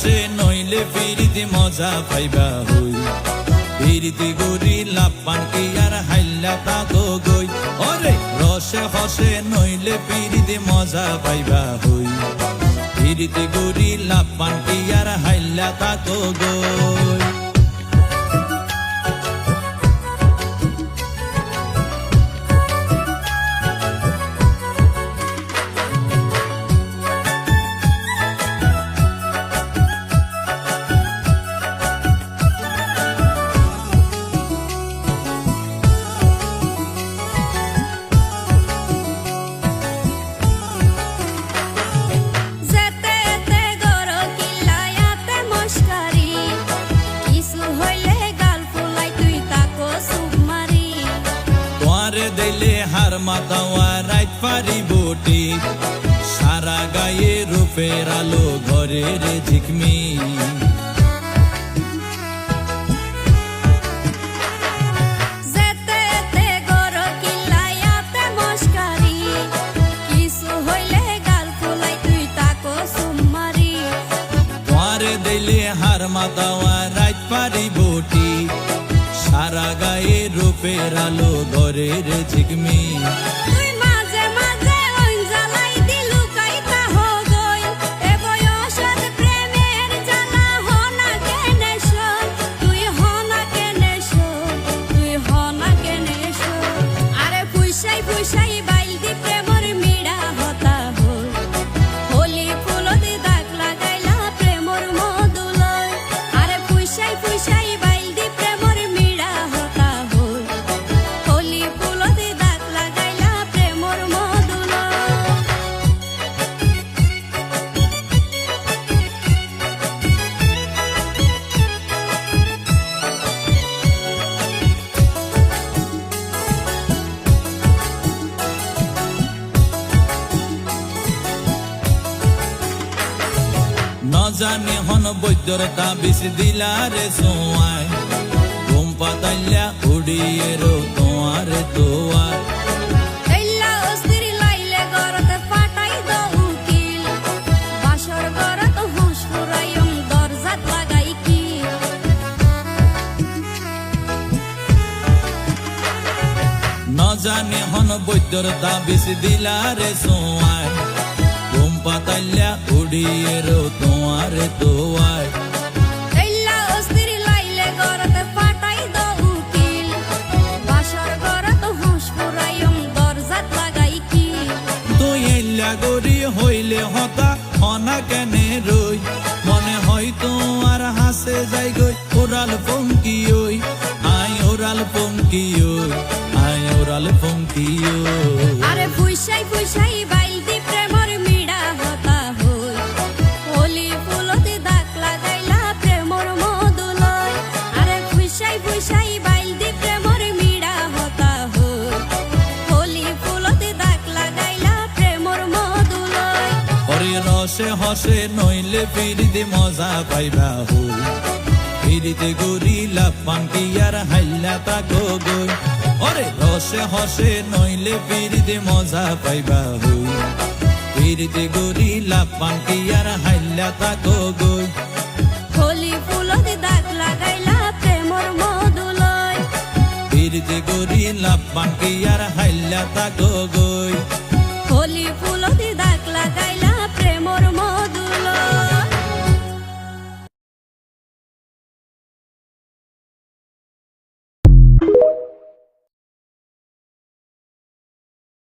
হসে নইলে ফিরিতে মজা পাইবা হই ফিরিতে গরি লাপান কি আর হাইলা তাকো গই ওরে রসে হসে নইলে ফিরিতে মজা পাইবা হই ফিরিতে গরি লাপান কি আর হাইলা তাকো গই দিলে হার মাতাওয়া রাইত পারি বটি সারা গায়ে রূপের আলো ঘরের ঝিকমি দিলে হার মাতাওয়া রাইত পারি বটি সারা গায়ে রূপের আলো ঘরের ঝিকমি জানি হন বৈদ্যর তাবিজ দিলারে সোয়াই ঘুম পাতাইলা উড়িয়ে রো তোমার দোয়ার জানি হন বৈদ্যর তাবিজ দিলারে সোয়াই ঘুম পাতাইলা উড়িয়ে রো তোমার দোয়ার গরি হইলে হতা হনা কেনে রই মনে হয়তো আর হাসে যাই গই ওরাল পঙ্কি ওই আই ওরাল পঙ্কি ওই আই ওরাল পঙ্কি ওই আরে ফুইসাই ফুইসাই বাইলতি প্রেমর মিড়া হতা হই হোলি ফুলতে দাগ লাগাইলা প্রেমর মধুলয় আরে ফুইসাই ফুইসাই বাইলতি প্রেমর মিড়া হতা হই হোলি ফুলতে দাগ লাগাইলা প্রেমর মধুলয় ওরে রসে হসে নইলে ফিরিতে মজা পাইবা হই ফিরিতে গরি লাপান কি আর হাইলা তাকো গই ওরে রসে হসে নইলে ফিরিতে মজা পাইবা হই ফিরিতে গরি লাপান কি আর হাইলা তাকো গই হোলি ফুলতে দাগ লাগাইলা প্রেমর মধুলয় ফিরিতে গরি লাপান কি আর হাইলা তাকো গই হোলি ফুলতে